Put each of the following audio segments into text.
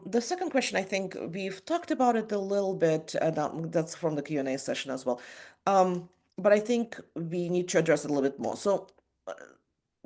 The second question, I think we've talked about it a little bit, that's from the Q&A session as well. But I think we need to address it a little bit more. So, uh,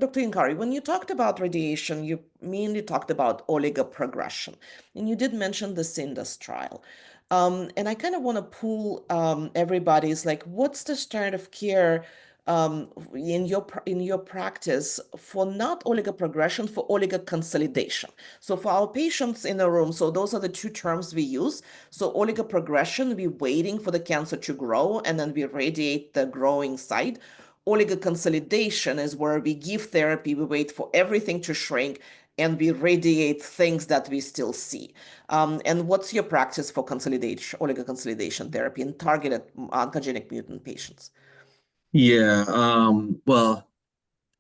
Dr. Inkari, when you talked about radiation, you mainly talked about oligoprogression, and you did mention the CINDUS trial. And I kind of want to pull everybody's like, what's the standard of care in your practice for not oligoprogression, for oligoconsolidation? So for our patients in the room, so those are the two terms we use. So oligoprogression, we're waiting for the cancer to grow, and then we radiate the growing site. Oligoconsolidation is where we give therapy, we wait for everything to shrink, and we radiate things that we still see. And what's your practice for oligoconsolidation therapy in targeted oncogenic mutant patients? Yeah, well,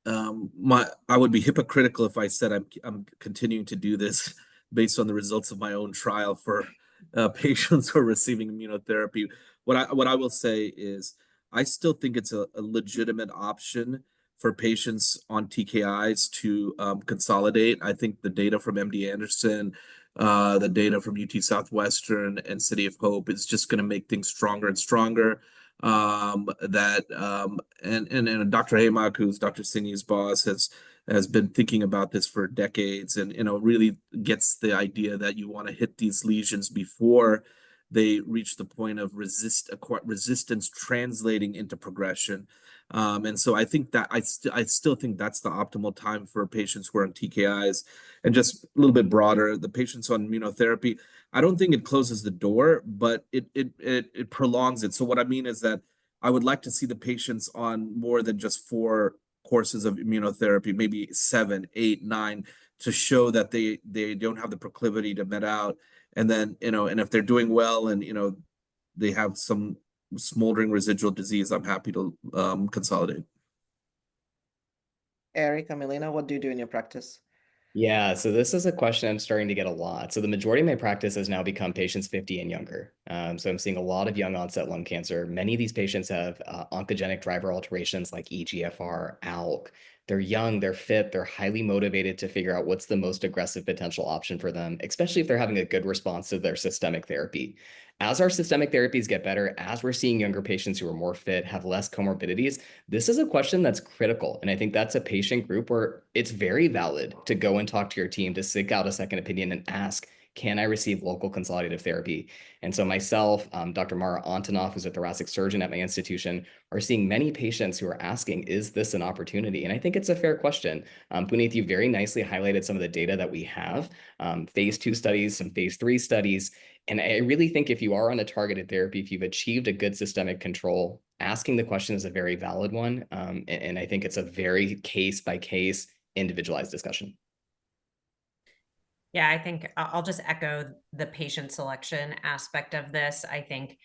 I would be hypocritical if I said I'm continuing to do this based on the results of my own trial for patients who are receiving immunotherapy. What I will say is I still think it's a legitimate option for patients on TKIs to consolidate. I think the data from MD Anderson, the data from UT Southwestern and City of Hope is just going to make things stronger and stronger. And Dr. Haymak, who's Dr. Singh's boss, has been thinking about this for decades, and really gets the idea that you want to hit these lesions before they reach the point of resistance translating into progression. And so I think that I still think that's the optimal time for patients who are on TKIs. And just a little bit broader, the patients on immunotherapy, I don't think it closes the door, but it prolongs it. So what I mean is that I would like to see the patients on more than just 4 courses of immunotherapy, maybe 7, 8, 9, to show that they don't have the proclivity to met out. And then, and if they're doing well and, they have some smoldering residual disease, I'm happy to consolidate. Eric, Amelina, what do you do in your practice? Yeah, so this is a question I'm starting to get a lot. So the majority of my practice has now become patients 50 and younger. So I'm seeing a lot of young onset lung cancer. Many of these patients have oncogenic driver alterations like EGFR, ALK. They're young, they're fit, they're highly motivated to figure out what's the most aggressive potential option for them, especially if they're having a good response to their systemic therapy. As our systemic therapies get better, as we're seeing younger patients who are more fit, have less comorbidities, this is a question that's critical. And I think that's a patient group where it's very valid to go and talk to your team, to seek out a second opinion and ask, can I receive local consolidative therapy? And so myself, Dr. Mara Antonov, who's a thoracic surgeon at my institution, are seeing many patients who are asking, is this an opportunity? And I think it's a fair question. Puneeth, you very nicely highlighted some of the data that we have, phase 2 studies, some phase 3 studies. And I really think if you are on a targeted therapy, if you've achieved a good systemic control, asking the question is a very valid one. And I think it's a very case-by-case individualized discussion. Yeah, I think I'll just echo the patient selection aspect of this. I think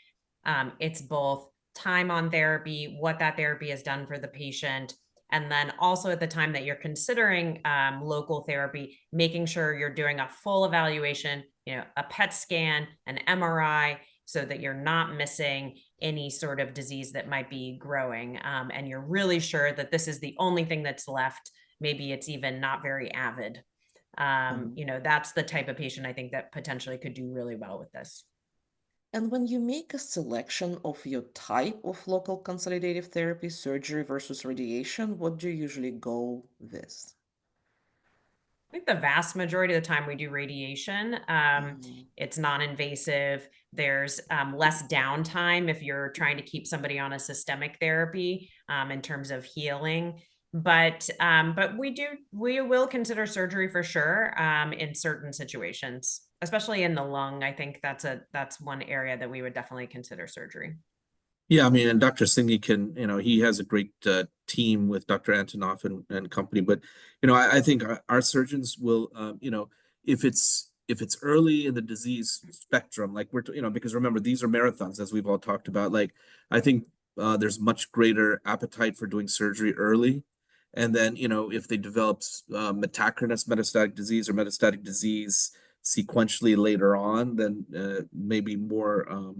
it's both time on therapy, what that therapy has done for the patient, and then also at the time that you're considering local therapy, making sure you're doing a full evaluation, a PET scan, an MRI, so that you're not missing any sort of disease that might be growing. And you're really sure that this is the only thing that's left. Maybe it's even not very avid. That's the type of patient I think that potentially could do really well with this. And when you make a selection of your type of local consolidative therapy, surgery versus radiation, what do you usually go with? I think the vast majority of the time we do radiation. It's non-invasive. There's less downtime if you're trying to keep somebody on a systemic therapy in terms of healing. But we will consider surgery for sure in certain situations, especially in the lung. I think that's one area that we would definitely consider surgery. Yeah, I mean, and Dr. Singhi can, he has a great team with Dr. Antonov and company. But, I think our surgeons will, if it's early in the disease spectrum, like because remember, these are marathons, as we've all talked about. Like, I think there's much greater appetite for doing surgery early. And then, if they develop metachronous metastatic disease or metastatic disease sequentially later on, then maybe more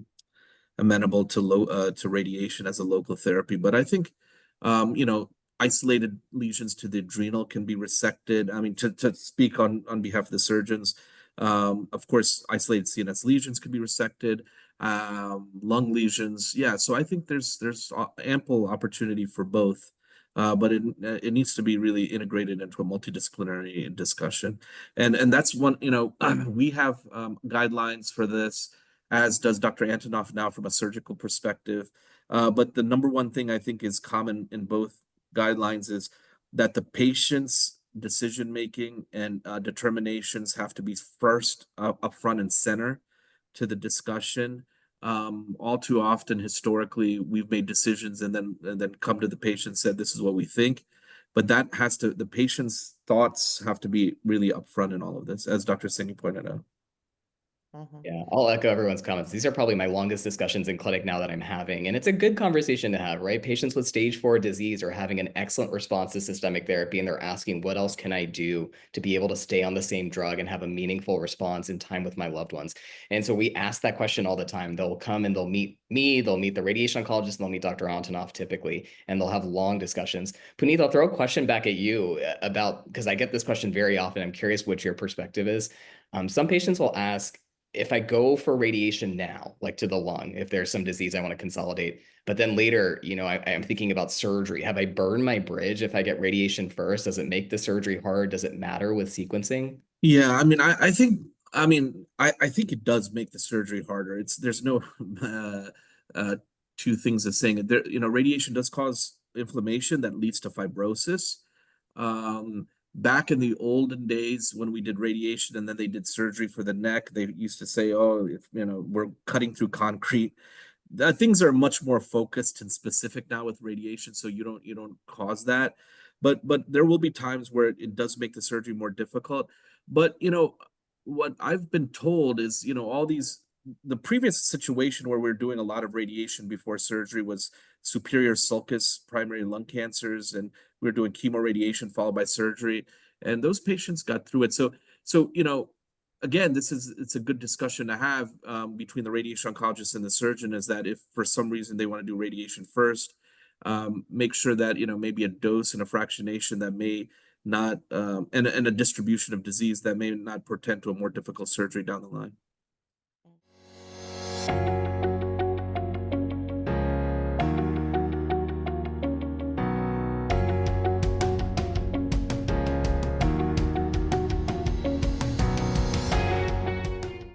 amenable to radiation as a local therapy. But I think, isolated lesions to the adrenal can be resected. I mean, to speak on behalf of the surgeons, Of course, isolated CNS lesions could be resected, lung lesions. Yeah, so I think there's ample opportunity for both. But it needs to be really integrated into a multidisciplinary discussion. And that's one, we have guidelines for this, as does Dr. Antonoff now from a surgical perspective. But the number one thing I think is common in both guidelines is that the patient's decision making and determinations have to be first up front and center to the discussion. All too often, historically, we've made decisions and then come to the patient and said, "This is what we think." But the patient's thoughts have to be really upfront in all of this, as Dr. Singh pointed out. Yeah, I'll echo everyone's comments. These are probably my longest discussions in clinic now that I'm having, and it's a good conversation to have, right? Patients with stage 4 disease are having an excellent response to systemic therapy, and they're asking, what else can I do to be able to stay on the same drug and have a meaningful response in time with my loved ones? And so we ask that question all the time. They'll come and they'll meet me, they'll meet the radiation oncologist, and they'll meet Dr. Antonoff typically, and they'll have long discussions. Puneet, I'll throw a question back at you about, because I get this question very often. I'm curious what your perspective is. Some patients will ask, if I go for radiation now, like to the lung, if there's some disease I want to consolidate, but then later, I'm thinking about surgery. Have I burned my bridge if I get radiation first? Does it make the surgery hard? Does it matter with sequencing? Yeah, I think it does make the surgery harder. There's no two things of saying it. There, radiation does cause inflammation that leads to fibrosis. Back in the olden days when we did radiation and then they did surgery for the neck, they used to say, "Oh, if we're cutting through concrete." Things are much more focused and specific now with radiation, so you don't cause that. But there will be times where it does make the surgery more difficult. But what I've been told is, the previous situation where we're doing a lot of radiation before surgery was superior sulcus primary lung cancers, and we were doing chemoradiation followed by surgery, and those patients got through it. So again, it's a good discussion to have between the radiation oncologist and the surgeon, is that if for some reason they want to do radiation first, make sure that maybe a dose and a fractionation that may not and a distribution of disease that may not portend to a more difficult surgery down the line.